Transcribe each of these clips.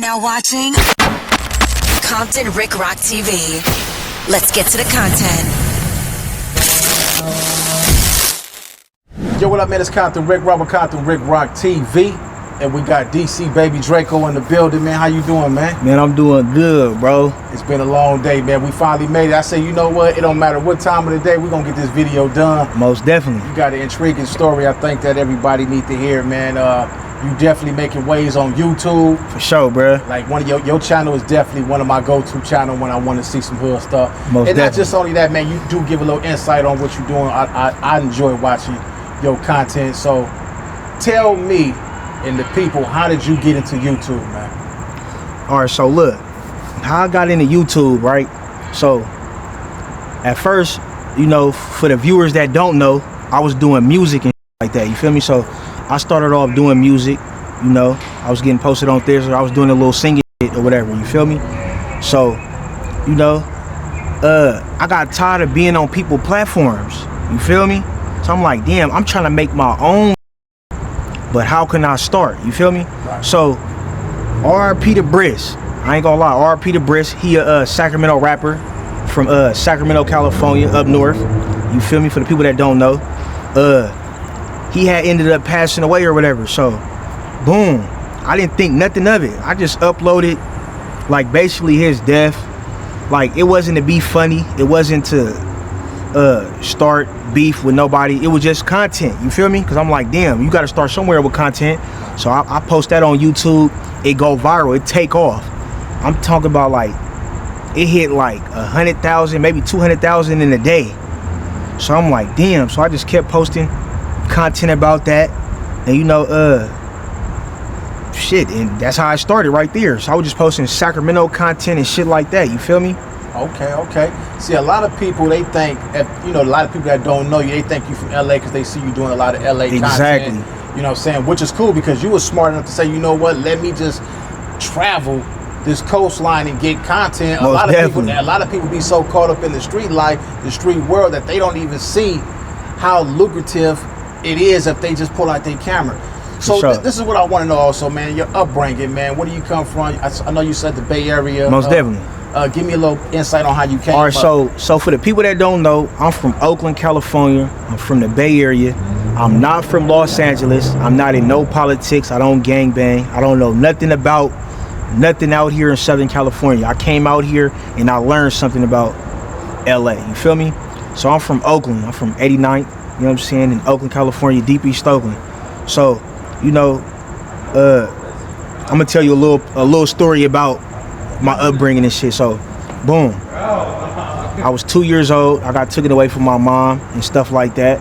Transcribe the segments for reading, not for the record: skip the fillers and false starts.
now watching Compton Rick Rock TV. Let's get to the content. Yo, what up, man? It's Compton Rick Rock with Compton Rick Rock TV. And we got DC Baby DRACO in the building, man. How you doing, man? Man, I'm doing good, bro. It's been a long day, man. We finally made it. I say, you know what? It don't matter what time of the day, we're going to get this video done. Most definitely. You got an intriguing story I think that everybody need to hear, man. You definitely making waves on YouTube. For sure, bro. Like, one of your channel is definitely one of my go-to channel when I want to see some hood stuff. Most and definitely. not just only that, man. You do give a little insight on what you're doing. I enjoy watching your content. So tell me and the people, how did you get into YouTube, man? All right, so look, how I got into YouTube, right? So at first, you know, for the viewers that don't know, I was doing music and like that, you feel me? So I started off doing music, you know, I was getting posted on Thursday, I was doing a little singing shit or whatever, you feel me? So, you know, I got tired of being on people's platforms, you feel me? So I'm like, damn, I'm trying to make my own, but how can I start? You feel me? Right. So, R.I.P. to Briss. I ain't gonna lie, R.I.P. to Briss. He a Sacramento rapper from Sacramento, California, up north. You feel me? For the people that don't know, he had ended up passing away or whatever. So, boom. I didn't think nothing of it. I just uploaded, like, basically his death. Like, it wasn't to be funny. It wasn't to start beef with nobody. It was just content, you feel me? Because I'm like, damn, you got to start somewhere with content. So I post that on YouTube. It go viral. It take off. I'm talking about, like, it hit like 100,000, maybe 200,000 in a day. So I'm like, damn. So I just kept posting content about that, and you know, shit, and that's how I started right there. So I was just posting Sacramento content and shit like that, you feel me? Okay. See, a lot of people, they think, you know, a lot of people that don't know you, they think you from LA because they see you doing a lot of LA exactly. content. You know what I'm saying? Which is cool because you were smart enough to say, you know what, let me just travel this coastline and get content. A lot of people be so caught up in the street life, the street world, that they don't even see how lucrative it is if they just pull out their camera. So sure. This is what I want to know also, man. Your upbringing, man. Where do you come from? I know you said the Bay Area. Most definitely. Give me a little insight on how you came. All right, so for the people that don't know, I'm from Oakland, California. I'm from the Bay Area. I'm not from Los Angeles. I'm not in no politics. I don't gangbang. I don't know nothing about nothing out here in Southern California. I came out here and I learned something about LA. You feel me? So I'm from Oakland. I'm from 89th. You know what I'm saying? In Oakland, California, deep East Oakland. So, you know, I'm gonna tell you a little story about my upbringing and shit. So, boom. I was 2 years old. I got taken away from my mom and stuff like that.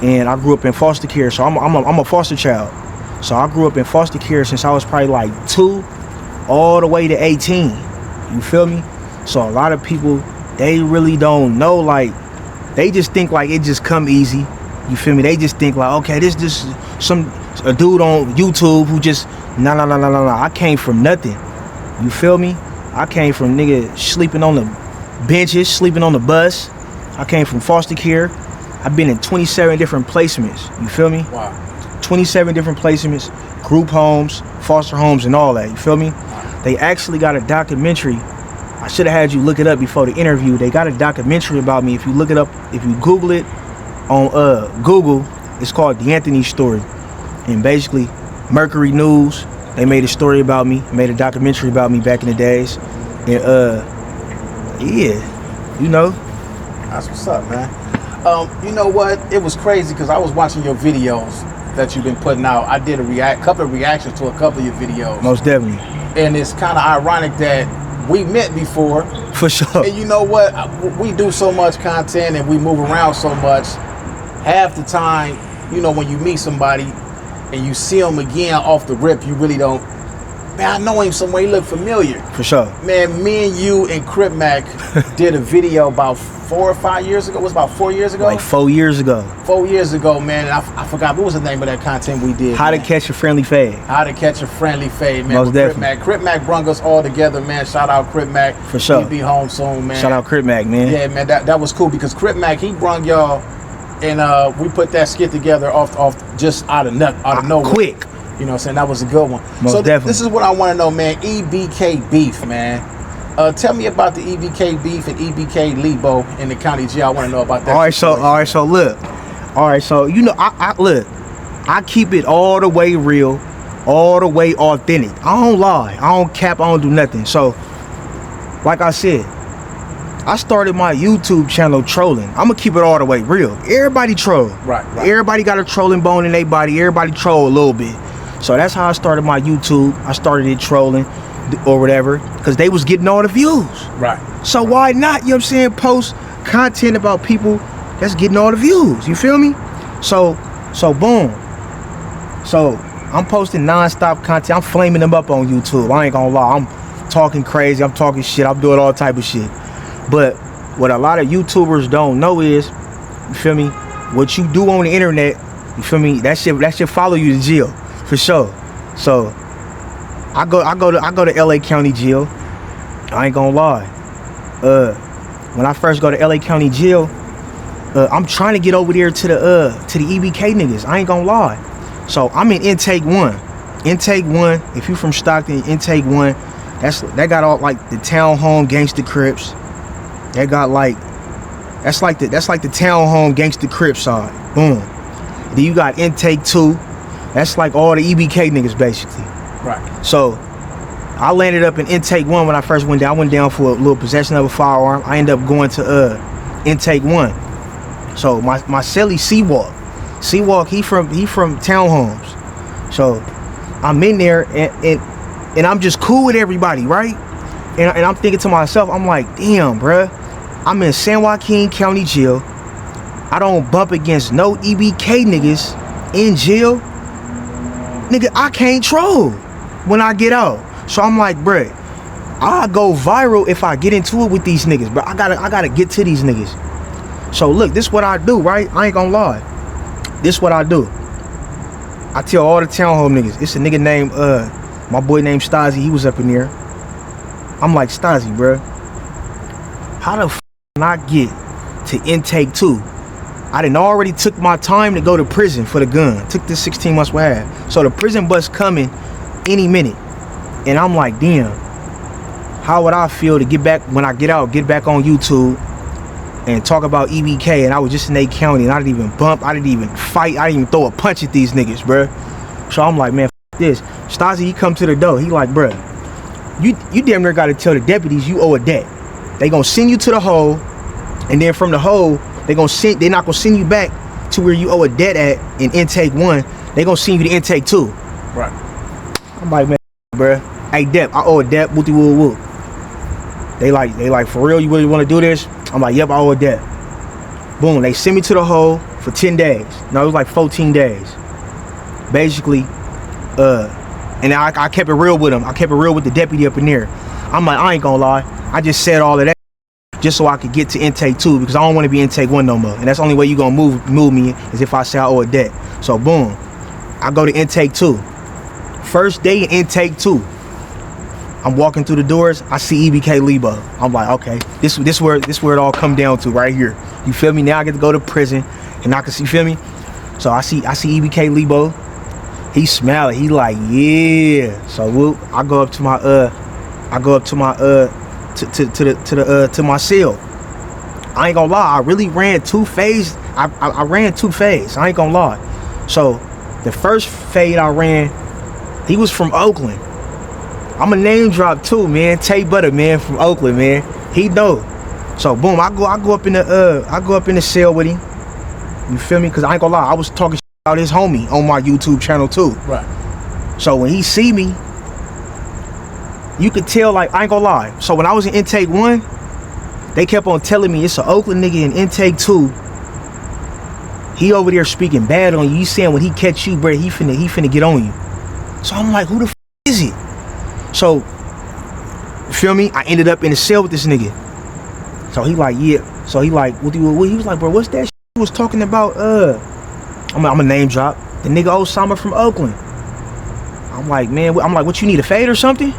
And I grew up in foster care. So I'm a foster child. So I grew up in foster care since I was probably like 2 all the way to 18. You feel me? So a lot of people, they really don't know, like, they just think like it just come easy. You feel me? They just think like, okay, this a dude on YouTube who just nah. I came from nothing. You feel me? I came from nigga sleeping on the benches, sleeping on the bus. I came from foster care. I've been in 27 different placements. You feel me? Wow. 27 different placements, group homes, foster homes, and all that. You feel me? They actually got a documentary. I should have had you look it up before the interview. They got a documentary about me. If you look it up, if you Google it on Google, it's called The Anthony Story. And basically, Mercury News, they made a story about me, made a documentary about me back in the days. And yeah, you know. That's what's up, man. You know what? It was crazy because I was watching your videos that you've been putting out. I did a couple of reactions to a couple of your videos. Most definitely. And it's kind of ironic that we met before. For sure. And you know what? We do so much content and we move around so much. Half the time, you know, when you meet somebody and you see them again off the rip, you really don't. Man, I know him somewhere. He look familiar. For sure. Man, me and you and Crip Mac did a video about 4 or 5 years ago. It was about 4 years ago? Like 4 years ago. 4 years ago, man. And I forgot, what was the name of that content we did? How to Catch a Friendly Fade. How to Catch a Friendly Fade, man. Most definitely. Crip Mac brung us all together, man. Shout out Crip Mac. For sure. He'll be home soon, man. Shout out Crip Mac, man. Yeah, man. That was cool because Crip Mac, he brung y'all, and we put that skit together off just out of nowhere. You know what I'm saying? That was a good one. Most so definitely. This is what I want to know, man. EBK beef, man. Tell me about the EBK beef and EBK Lebo in the county jail. I want to know about that. All right, so look. All right, so you know, I look. I keep it all the way real, all the way authentic. I don't lie. I don't cap. I don't do nothing. So, like I said, I started my YouTube channel trolling. I'm gonna keep it all the way real. Everybody troll. Right. Everybody got a trolling bone in their body. Everybody troll a little bit. So that's how I started my YouTube. I started it trolling or whatever, because they was getting all the views. Right. So why not, you know what I'm saying, post content about people that's getting all the views. You feel me? So boom. So I'm posting non-stop content. I'm flaming them up on YouTube. I ain't gonna lie. I'm talking crazy. I'm talking shit. I'm doing all type of shit. But what a lot of YouTubers don't know is, you feel me, what you do on the internet, you feel me, that shit follow you to jail, for sure. So I go to LA County jail. I ain't gonna lie. When I first go to LA County jail, I'm trying to get over there to the EBK niggas. I ain't gonna lie. So I'm in intake 1. Intake 1, if you from Stockton, intake 1, that got all like the townhome gangster Crips. That got like that's like the townhome gangster Crip side. Boom. Then you got intake 2. That's like all the EBK niggas basically. Right. So I landed up in intake 1 when I first went down. I went down for a little possession of a firearm. I ended up going to intake 1. So my celly Seawalk, he from townhomes. So I'm in there and I'm just cool with everybody, right? And I'm thinking to myself, I'm like, damn, bruh, I'm in San Joaquin County Jail. I don't bump against no EBK niggas in jail. Nigga, I can't troll when I get out. So I'm like, bruh, I'll go viral if I get into it with these niggas, bro. I gotta get to these niggas. So look, this what I do, right? I ain't gonna lie. This what I do. I tell all the townhome niggas. It's a nigga named my boy named Stasi. He was up in there. I'm like, Stasi, bro, how the f can I get to intake 2? I done already took my time to go to prison for the gun. Took this 16 months we had. So the prison bus coming any minute. And I'm like, damn, how would I feel to get back when I get out, get back on YouTube and talk about EBK? And I was just in A County and I didn't even bump, I didn't even fight, I didn't even throw a punch at these niggas, bro. So I'm like, man, f this. Stasi, he come to the door. He like, bro, you damn near gotta tell the deputies you owe a debt. They gonna send you to the hole, and then from the hole, they're not gonna send you back to where you owe a debt at in intake 1. They gonna send you to intake 2. Right. I'm like, man, bro, hey, Dep, I owe a debt, wooty woo woo. They like, for real, you really wanna do this? I'm like, yep, I owe a debt. Boom, they sent me to the hole for 10 days. No, it was like 14 days. Basically, and I kept it real with him. I kept it real with the deputy up in there. I'm like, I ain't gonna lie. I just said all of that just so I could get to intake 2 because I don't want to be intake 1 no more. And that's the only way you gonna move me is if I say I owe a debt. So boom, I go to intake 2. First day in intake 2, I'm walking through the doors. I see EBK Lebo. I'm like, okay, this where it all come down to right here. You feel me? Now I get to go to prison, and I can see. You feel me? So I see EBK Lebo. He smiling. He like, yeah. So whoop, I go up to my to my cell. I ain't gonna lie. I really ran 2 fades. I ran 2 fades. I ain't gonna lie. So the first fade I ran, he was from Oakland. I'm a name drop too, man. Tay Butter, man, from Oakland, man. He know. So boom, I go up in the cell with him. You feel me? Cause I ain't gonna lie, I was talking about his homie on my YouTube channel too. Right. So when he see me, you could tell, like, I ain't gonna lie. So when I was in intake 1, they kept on telling me it's an Oakland nigga in intake 2. He over there speaking bad on you. You saying when he catch you, bro, he finna get on you. So I'm like, who the f is it? So, you feel me? I ended up in the cell with this nigga. So he like, yeah. So he like, what he was like, bro, what's that shit he was talking about? I'm a name drop. The nigga Osama from Oakland. I'm like, man, what, you need a fade or something?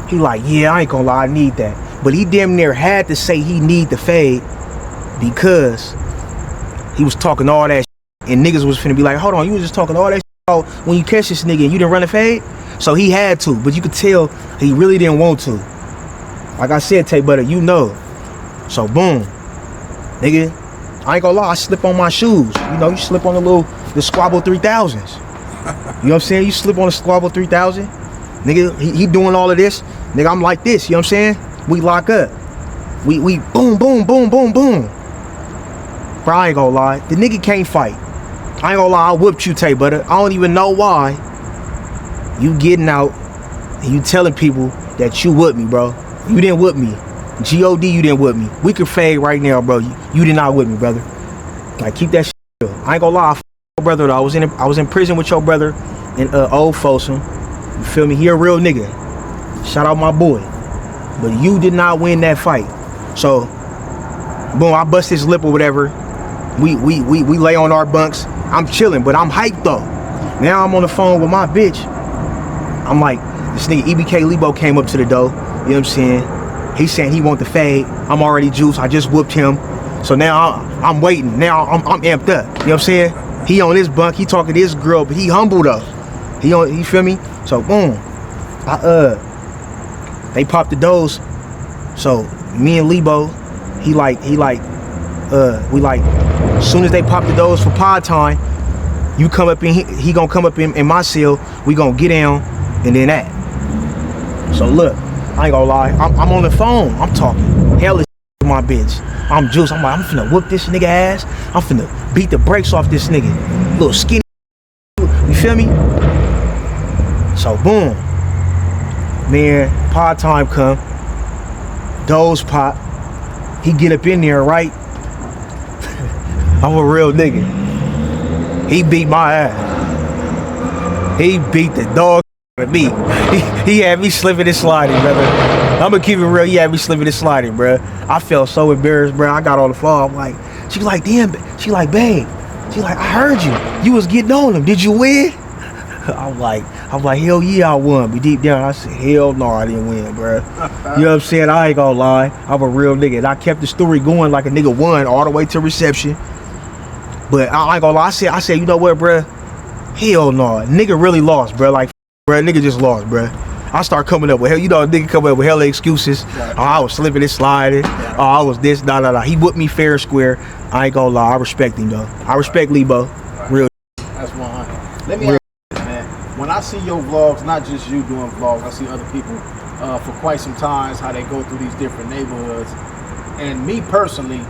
He like, yeah, I ain't gonna lie, I need that. But he damn near had to say he need the fade because he was talking all that shit, and niggas was finna be like, hold on, you was just talking all that shit when you catch this nigga and you didn't run a fade? So he had to, but you could tell he really didn't want to. Like I said, Tay Butter, you know. So boom, nigga, I ain't gonna lie, I slip on my shoes. You know, you slip on the Squabble 3000s. You know what I'm saying? You slip on the Squabble 3000. Nigga, he doing all of this. Nigga, I'm like this, you know what I'm saying? We lock up. We boom, boom, boom, boom, boom. Bro, I ain't gonna lie, the nigga can't fight. I ain't gonna lie, I whooped you, Tay Butter. I don't even know why you getting out and you telling people that you whooped me, bro. You didn't whoop me. G.O.D. you didn't whoop me. We could fade right now, bro. You did not whoop me, brother. Like, keep that shit real. I ain't gonna lie, I f*** your brother though. I was in prison with your brother in Old Folsom. You feel me? He a real nigga. Shout out my boy. But you did not win that fight. So, boom, I bust his lip or whatever. We lay on our bunks. I'm chilling, but I'm hyped though. Now I'm on the phone with my bitch. I'm like, this nigga EBK Lebo came up to the door. You know what I'm saying? He's saying he want the fade. I'm already juiced. I just whooped him. So now I'm waiting. Now I'm amped up. You know what I'm saying? He on his bunk. He talking to his girl, but he humble though. You feel me? So boom. They popped the doors. So me and Lebo, we like, as soon as they pop the doors for pod time, you come up in, he gonna come up in my cell. We gonna get down and then that. So look, I ain't gonna lie, I'm on the phone. I'm talking hella with my bitch. I'm juiced. I'm like, I'm finna whoop this nigga ass. I'm finna beat the brakes off this nigga. Little skinny. You feel me? So boom. Man, pod time come. Doors pop. He get up in there, right? I'm a real nigga. He beat my ass. He beat the dog with me. He had me slipping and sliding, brother. I'm gonna keep it real. He had me slipping and sliding, bro. I felt so embarrassed, bro. I got on the phone. I'm like, she was like, damn. She like, babe. She like, I heard you. You was getting on him. Did you win? I'm like, hell yeah, I won. But deep down, I said, hell no, I didn't win, bro. You know what I'm saying? I ain't gonna lie. I'm a real nigga. And I kept the story going like a nigga won all the way to reception. But I ain't gonna lie. I said, you know what, bro? Hell no. Nigga really lost, bro. Like, bro, nigga just lost, bro. I start coming up with hell. You know, a nigga coming up with hella excuses. Right. Oh, I was slipping and sliding. Yeah. Oh, I was this, nah. He whooped me fair and square. I ain't gonna lie. I respect him, though. I respect Lebo. Right. Real. That's 100. Let me ask you this, man. When I see your vlogs, not just you doing vlogs, I see other people for quite some times how they go through these different neighborhoods. And me personally,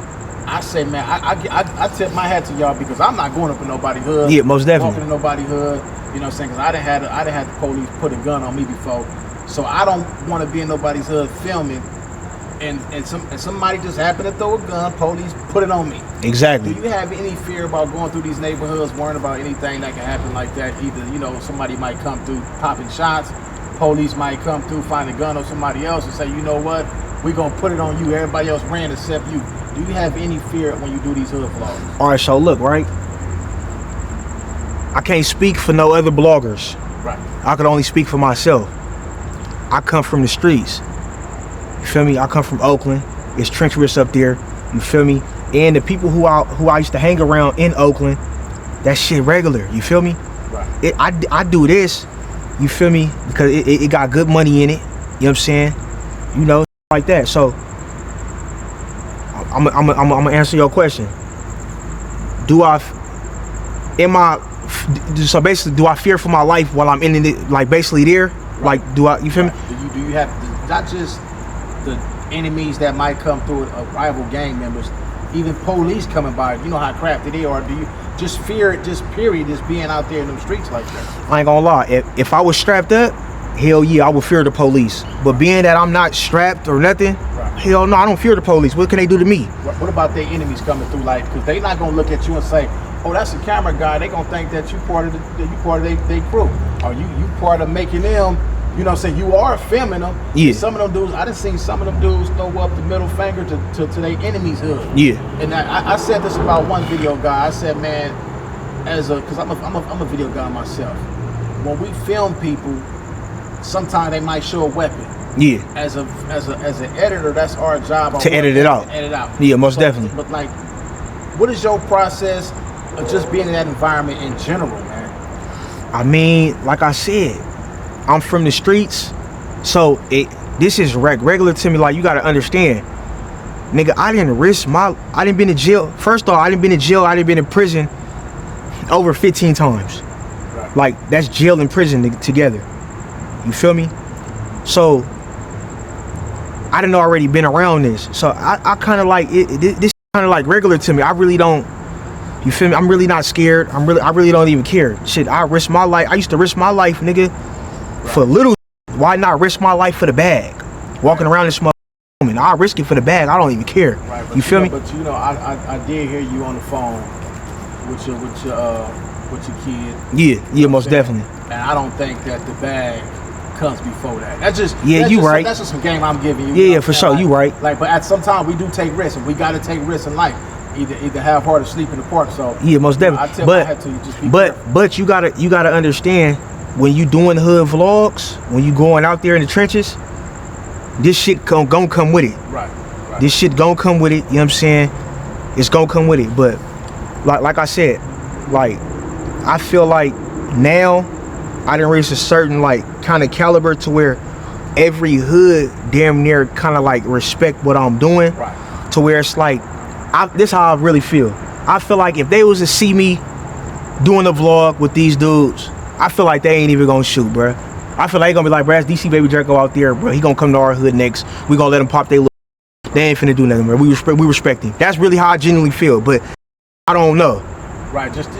I say, man, I tip my hat to y'all because I'm not going up in nobody's hood. Yeah, most definitely. Walking in nobody's hood. You know what I'm saying? Because I done had the police put a gun on me before. So I don't want to be in nobody's hood filming and somebody just happened to throw a gun, police put it on me. Exactly. Do you have any fear about going through these neighborhoods, worrying about anything that can happen like that? Either, you know, somebody might come through popping shots, police might come through, find a gun on somebody else and say, you know what, we're going to put it on you. Everybody else ran except you. Do you have any fear when you do these hood vlogs? All right, so look, right? I can't speak for no other bloggers. Right. I could only speak for myself. I come from the streets. You feel me? I come from Oakland. It's treacherous up there. You feel me? And the people who I used to hang around in Oakland, that shit regular. You feel me? Right. I do this. You feel me? Because it got good money in it. You know what I'm saying? You know, like that. So I'm gonna answer your question. So basically, do I fear for my life while I'm in it, like basically there? Right. Like, you feel me? Do you have not just the enemies that might come through rival gang members, even police coming by? You know how crafty they are. Do you just fear it, just period, just being out there in them streets like that? I ain't gonna lie. If I was strapped up, hell yeah, I would fear the police. But being that I'm not strapped or nothing, right. Hell no, I don't fear the police. What can they do to me? What about their enemies coming through? Like, because they not gonna look at you and say, oh, that's a camera guy. They gonna think that you part of their crew, or you part of making them. You know what I'm saying? You are filming them. Yeah. Some of them dudes, I done seen some of them dudes throw up the middle finger to their enemy's hood. Yeah. And I said this about one video guy. I said, man, because I'm a video guy myself. When we film people, sometimes they might show a weapon. Yeah. As an editor, that's our job. To edit it out. Edit out. Yeah, most definitely. But like, what is your process of just being in that environment in general, man? I mean, like I said, I'm from the streets, so this is regular to me. Like, you gotta understand, nigga, I didn't been to jail. First off, I didn't been to jail, I didn't been in prison over 15 times. Right. Like, that's jail and prison together. You feel me? So, I done already been around this. So, I kind of like, this kind of like regular to me. I really don't, you feel me? I'm really not scared. I really don't even care. Shit, I risk my life. I used to risk my life, nigga, for little. Why not risk my life for the bag? Walking around this motherfucker, I risk it for the bag. I don't even care. Right, you feel me? But you know, I did hear you on the phone with your kid. Yeah, most definitely. And I don't think that the bag comes before that. That's just right. That's just some game I'm giving you. Yeah, for sure. Like, you right. Like, but at some time we do take risks, and we got to take risks in life. Either have hard or sleep in the park. So yeah, most definitely. But you gotta understand, when you doing hood vlogs, when you going out there in the trenches, this shit gonna come with it. Right. This shit gonna come with it. You know what I'm saying? It's gonna come with it. But like I said, like, I feel like now I done reached a certain like kind of caliber to where every hood damn near kind of like respect what I'm doing. Right. To where it's like, this how I really feel. I feel like if they was to see me doing a vlog with these dudes, I feel like they ain't even gonna shoot, bro. I feel like they gonna be like, bro, that's DC Baby Draco out there, bro. He gonna come to our hood next. We gonna let him pop their little. They ain't finna do nothing, bro. We respect him. That's really how I genuinely feel, but I don't know. Right, just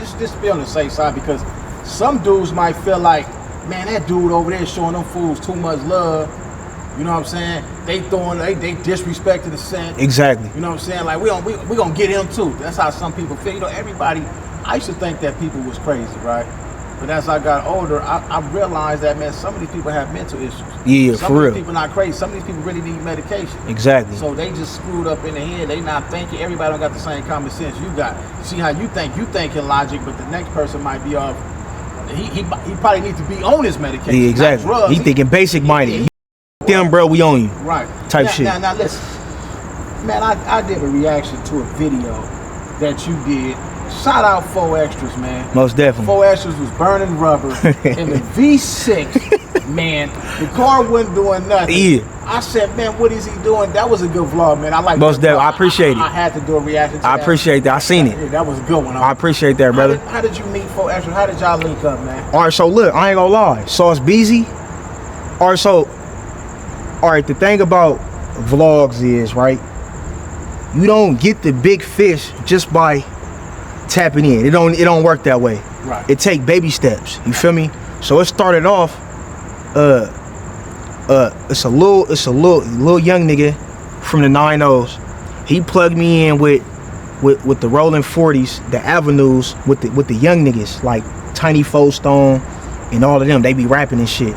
be on the safe side, because some dudes might feel like, man, that dude over there showing them fools too much love. You know what I'm saying? They disrespecting the scent. Exactly. You know what I'm saying? Like, we gonna get him too. That's how some people feel. You know, everybody. I used to think that people was crazy, right? But as I got older, I realized that, man, some of these people have mental issues. Yeah, some for of real. these people not crazy. Some of these people really need medication. Exactly. So they just screwed up in the head. They not thinking. Everybody don't got the same common sense you got. See how you thinking logic, but the next person might be off. He probably needs to be on his medication. Yeah, exactly. Drugs. He thinking basic minded. Them, bro, we own you. Right. Type shit. Now listen, man. I did a reaction to a video that you did. Shout out 4 Extras, man. Most definitely. 4 Extras was burning rubber in the V6, man. The car wasn't doing nothing. Yeah. I said, man, what is he doing? That was a good vlog, man. I like most definitely. I appreciate it. I had to do a reaction to that. I appreciate that. I seen it. Yeah, that was a good one. I appreciate that, brother. How did you meet 4 Extras? How did y'all link up, man? All right, so look, I ain't gonna lie. Sauce Beezy. All right, the thing about vlogs is, right, you don't get the big fish just by tapping in. It don't work that way. Right. It take baby steps. You feel me? So it started off, it's a little young nigga from the 9-0s. He plugged me in with the rolling 40s, the avenues, with the young niggas like Tiny Four Stone and all of them. They be rapping and shit.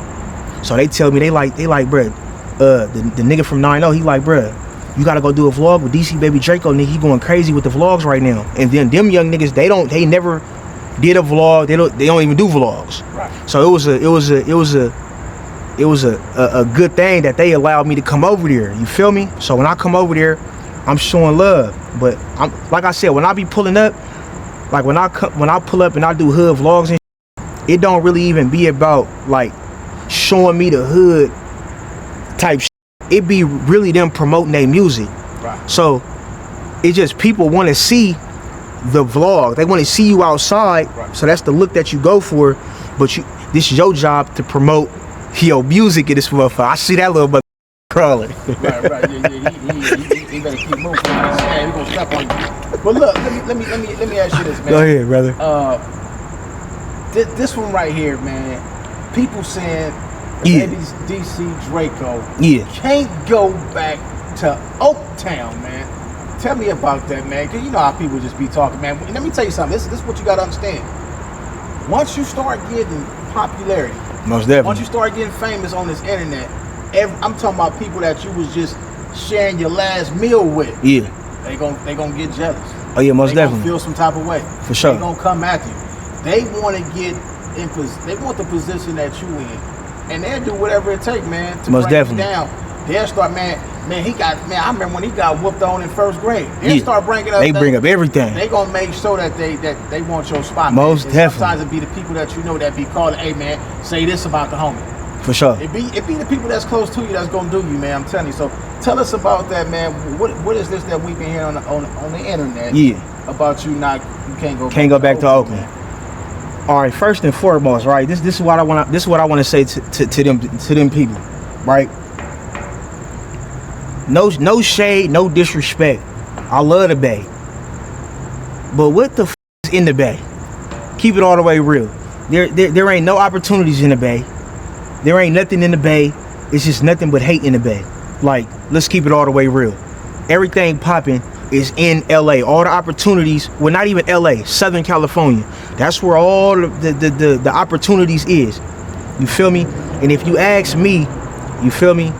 So they tell me they like, bruh, the nigga from 9-0, he like, bruh, you gotta go do a vlog with DC Baby Draco, nigga. He going crazy with the vlogs right now. And then them young niggas, they never did a vlog. They don't even do vlogs. Right. So it was a good thing that they allowed me to come over there. You feel me? So when I come over there, I'm showing love. But I'm like I said, when I be pulling up, like when I pull up and I do hood vlogs and shit, it don't really even be about like showing me the hood type shit. It be really them promoting their music. Right. So it's just people want to see the vlog. They want to see you outside. Right. So that's the look that you go for. But this is your job to promote your music in this motherfucker. I see that little mother crawling. Right. Yeah. He better keep moving. Yeah, we gonna step on you. But look, let me ask you this, man. Go ahead, brother. This one right here, man. People saying, yeah, maybe DC Draco, yeah, can't go back to Oaktown, man. Tell me about that, man. Cause you know how people just be talking, man. Let me tell you something. This is what you gotta understand. Once you start getting popularity, most definitely. Once you start getting famous on this internet, I'm talking about people that you was just sharing your last meal with. Yeah. They gonna get jealous. Oh yeah, most definitely. Gonna feel some type of way. For sure. They gonna come at you. They want to get in. They want the position that you in, and they'll do whatever it takes, man, to most bring definitely. you down. They'll start, man. Man, I remember when he got whooped on in first grade. They start bringing up. They bring up everything. They gonna make sure that they want your spot. Most man. definitely. Sometimes it be the people that you know that be calling, hey man, say this about the homie. For sure. It be the people that's close to you that's gonna do you, man. I'm telling you. So tell us about that, man. What is this that we've been hearing on the internet? Yeah. About you can't go back to Oakland. All right. First and foremost, right. This is what I want. This is what I want to say to them people, right. No shade, no disrespect. I love the Bay. But what the is in the Bay? Keep it all the way real. There ain't no opportunities in the Bay. There ain't nothing in the Bay. It's just nothing but hate in the Bay. Like, let's keep it all the way real. Everything popping is in LA. All the opportunities, well, not even LA, Southern California. That's where all the opportunities is. You feel me? And if you ask me, you feel me?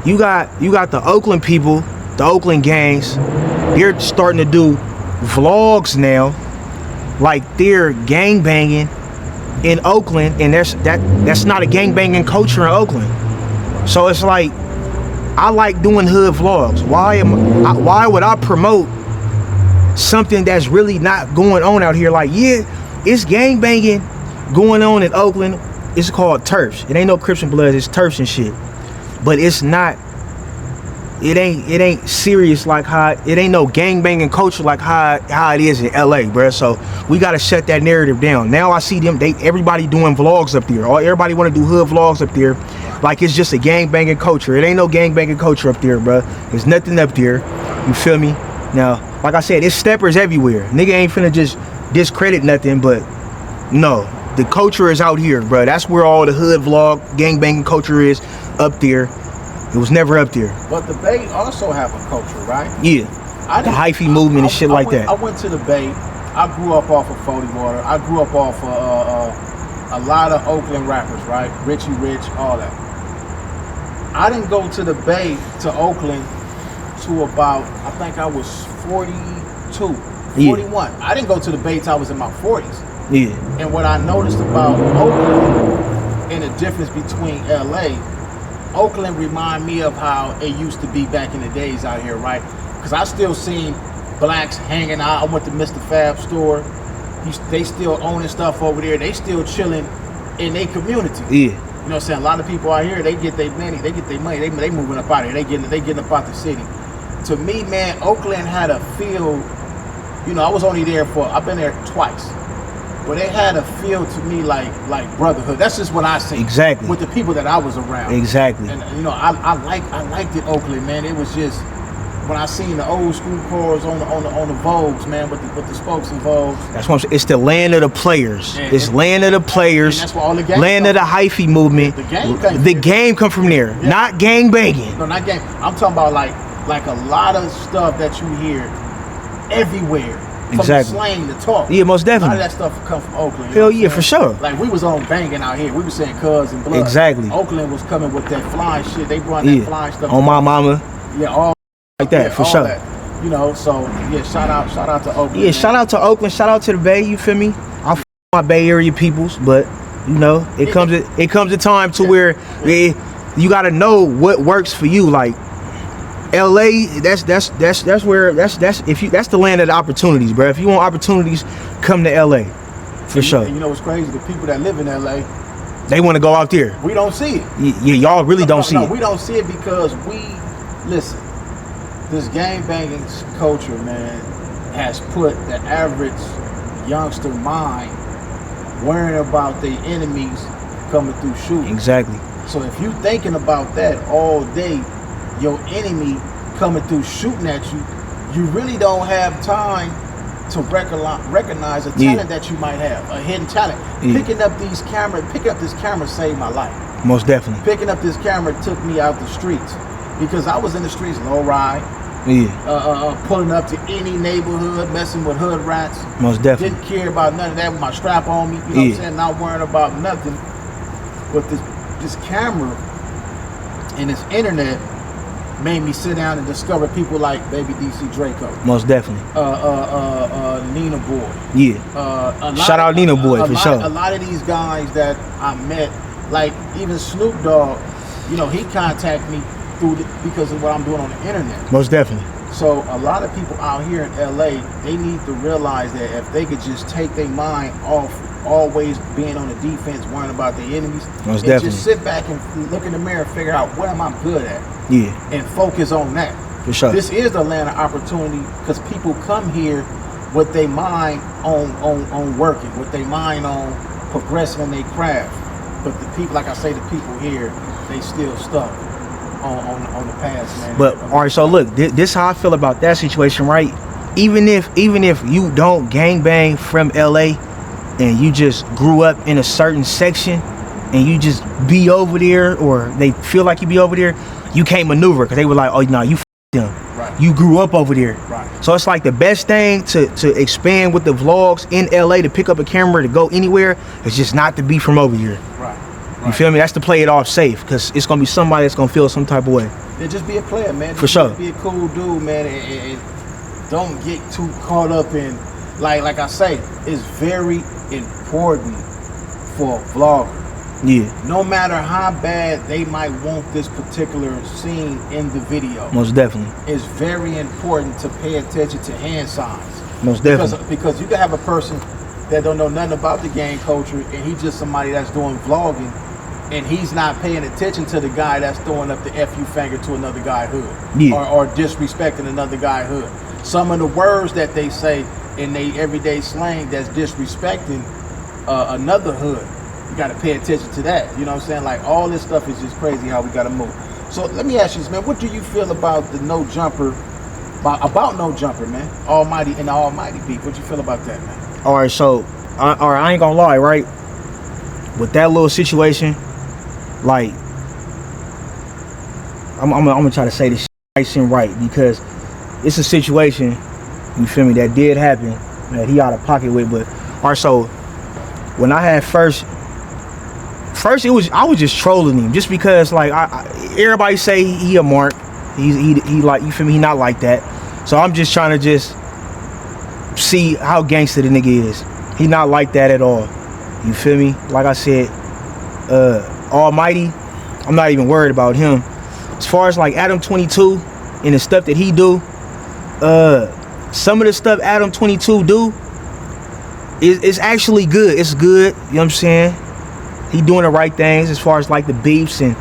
You got the Oakland people, the Oakland gangs. They're starting to do vlogs now, like they're gang banging in Oakland, and that's not a gang banging culture in Oakland. So it's like, I like doing hood vlogs. Why would I promote something that's really not going on out here? Like, yeah, it's gang banging going on in Oakland. It's called turfs. It ain't no Crips and Bloods. It's turfs and shit. But it's not. It ain't serious like how it ain't no gang banging culture like how it is in LA, bro. So we gotta shut that narrative down. Now I see everybody doing vlogs up there. Everybody want to do hood vlogs up there, like it's just a gang banging culture. It ain't no gang banging culture up there, bro. There's nothing up there. You feel me? Now, like I said, it's steppers everywhere. Nigga ain't finna just discredit nothing, but no, the culture is out here, bro. That's where all the hood vlog gang banging culture is, up there. It was never up there. But the Bay also have a culture, right? Yeah. The hyphy movement and shit like that. I went to the Bay. I grew up off of 40 Water. I grew up off of a lot of Oakland rappers, right? Richie Rich, all that. I didn't go to the Bay to Oakland to about, I think I was 42, 41. Yeah. I didn't go to the Bay till I was in my 40s. Yeah. And what I noticed about Oakland and the difference between LA, Oakland remind me of how it used to be back in the days out here, right? Because I still seen blacks hanging out. I went to Mr. Fab store. They still owning stuff over there. They still chilling in their community. Yeah. You know what I'm saying? A lot of people out here, they get their money. They moving up out here. They getting up out the city. To me, man, Oakland had a feel. You know, I've been there twice. But it had a feel to me like brotherhood. That's just what I see. Exactly. With the people that I was around. Exactly. And you know, I liked it, Oakland, man. It was just when I seen the old school cars on the Vogues, man, with the spokes and Vogues. That's what I'm saying. It's the land of the players. It's land of the players. That's where all the gang land of the hyphy movement. The game come from there. Yeah. Not gang banging. No, not gang. I'm talking about like a lot of stuff that you hear everywhere. From exactly. The slang, the talk. Yeah, most definitely. A lot of that stuff come from Oakland. Hell yeah, for sure. Like we was on banging out here. We was saying cuz and blood. Exactly. Oakland was coming with that flying shit. They brought that flying stuff. On my mama. Yeah, all like that, for sure. That. You know, so yeah, shout out to Oakland. Yeah, man. Shout out to Oakland, shout out to the Bay, you feel me? I f my Bay Area peoples, but you know, it comes a time to where you gotta know what works for you. Like LA, that's where that's the land of the opportunities, bro. If you want opportunities, come to LA, for sure. And you know what's crazy? The people that live in LA, they want to go out there. We don't see it. Yeah, y'all really don't see it. We don't see it because listen. This gang banging culture, man, has put the average youngster mind worrying about their enemies coming through shooting. Exactly. So if you thinking about that all day, your enemy coming through shooting at you, you really don't have time to recognize a talent that you might have, a hidden talent. Picking up this camera saved my life. Most definitely. Picking up this camera took me out the streets because I was in the streets, low ride. Yeah. Pulling up to any neighborhood, messing with hood rats. Most definitely. Didn't care about none of that with my strap on me. You know what I'm saying? Not worrying about nothing. But this camera and this internet made me sit down and discover people like Baby DC Draco. Most definitely. Nina Boy. Yeah. Shout out Nina Boy for sure. A lot of these guys that I met, like even Snoop Dogg, you know, he contacted me through because of what I'm doing on the internet. Most definitely. So a lot of people out here in LA, they need to realize that if they could just take their mind off always being on the defense, worrying about their enemies, Most and definitely. just sit back and look in the mirror and figure out what am I good at, Yeah, and focus on that. for sure. This is the land of opportunity because people come here with their mind on working, with their mind on progressing in their craft. But the people, like I say, the people here, they still stuck on the past, man. But all right, so look, this how I feel about that situation, right? Even if you don't gangbang from LA and you just grew up in a certain section and you just be over there, or they feel like you be over there, you can't maneuver because they were like, oh no, you them. Right. You grew up over there. Right. So it's like the best thing to expand with the vlogs in LA, to pick up a camera to go anywhere, is just not to be from over here. Right. You feel me? That's to play it off safe, because it's gonna be somebody that's gonna feel some type of way. Yeah, just be a player, man. For sure. Be a cool dude, man, and don't get too caught up in, like I say, it's very important for a vlogger. Yeah, No matter how bad they might want this particular scene in the video, most definitely. it's very important to pay attention to hand signs. Most definitely. Because you can have a person that don't know nothing about the gang culture, and he's just somebody that's doing vlogging, and he's not paying attention to the guy that's throwing up the FU finger to another guy hood, Yeah. or disrespecting another guy hood. Some of the words that they say in their everyday slang that's disrespecting another hood, you got to pay attention to that. You know what I'm saying? Like, all this stuff is just crazy how we got to move. So let me ask you this, man. What do you feel about the no jumper, about no jumper, man? Almighty and the Almighty beat. What you feel about that, man? All right, so I ain't gonna lie, right? With that little situation, like, I'm gonna try to say this nice and right, because it's a situation, you feel me, that did happen, that he out of pocket with. But all right, so when I had first I was just trolling him, just because, like, everybody say he a mark, he like, you feel me, he not like that. So I'm just trying to just see how gangster the nigga is. He not like that at all. You feel me? Like I said, Almighty, I'm not even worried about him. As far as like Adam 22 and the stuff that he do, some of the stuff Adam 22 do is actually good. It's good, you know what I'm saying? He doing the right things as far as like the beefs and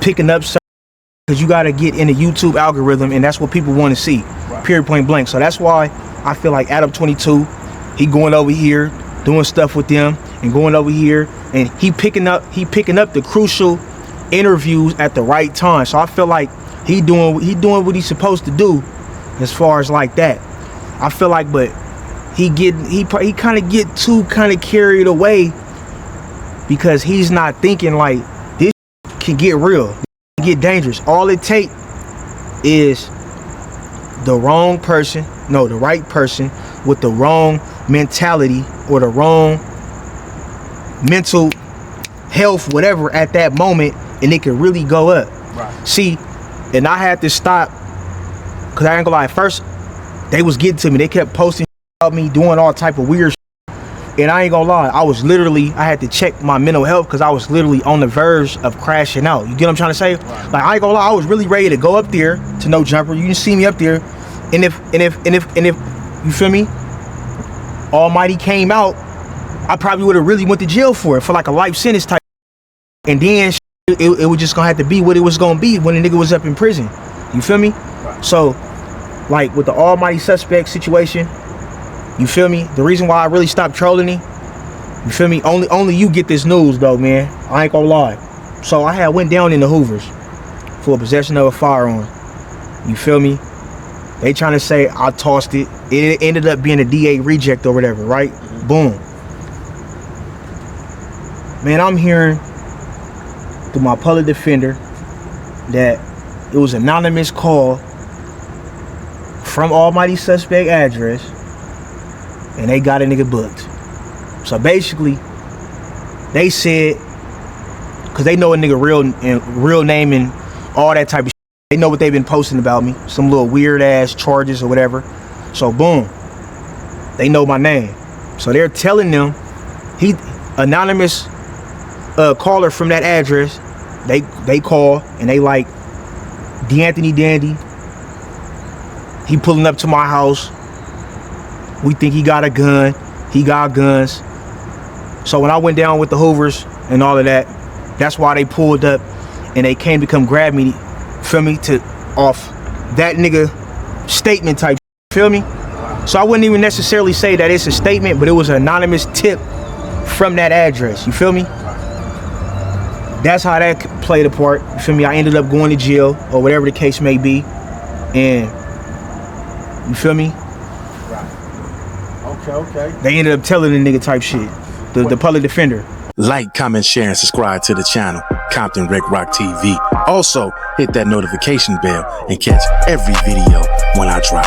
picking up stuff, because you got to get in the YouTube algorithm, and that's what people want to see. Right. Period, point blank. So that's why I feel like Adam 22, he going over here doing stuff with them, and going over here, and he picking up the crucial interviews at the right time. So I feel like he doing what he's supposed to do as far as like that. I feel like, but he kind of get too kind of carried away, because he's not thinking like this can get real, get dangerous. All it take is the right person with the wrong mentality or the wrong mental health, whatever, at that moment, and it can really go up. Right. See, and I had to stop, because I ain't gonna lie, at first they was getting to me. They kept posting about me doing all type of weird shit. And I ain't gonna lie, I had to check my mental health, because I was literally on the verge of crashing out. You get what I'm trying to say? Right. Like, I ain't gonna lie, I was really ready to go up there to no jumper. You can see me up there, and if you feel me, Almighty came out, I probably would have really went to jail for like a life sentence type. And then it was just gonna have to be what it was gonna be when the nigga was up in prison. You feel me? Right. So, like with the Almighty suspect situation, you feel me? The reason why I really stopped trolling him, you feel me? Only you get this news though, man. I ain't gonna lie. So I had went down in the Hoovers for possession of a firearm. You feel me? They trying to say I tossed it. It ended up being a DA reject or whatever, right? Mm-hmm. Boom. Man, I'm hearing through my public defender that it was an anonymous call from Almighty suspect address, and they got a nigga booked. So basically, they said, because they know a nigga real name and all that type of shit. They know what they've been posting about me, some little weird ass charges or whatever. So boom, they know my name. So they're telling them, he anonymous caller from that address, they call and they like D'Anthony Dandy. He pulling up to my house. We think he got a gun. He got guns. So when I went down with the Hoovers and all of that, that's why they pulled up and they came to come grab me, feel me, to off that nigga statement type, feel me? So I wouldn't even necessarily say that it's a statement, but it was an anonymous tip from that address, you feel me? That's how that played a part, you feel me? I ended up going to jail or whatever the case may be, and you feel me? Right. Okay. They ended up telling the nigga type shit, the public defender. Like, comment, share, and subscribe to the channel, Compton Rick Rock TV. Also, hit that notification bell and catch every video when I drop.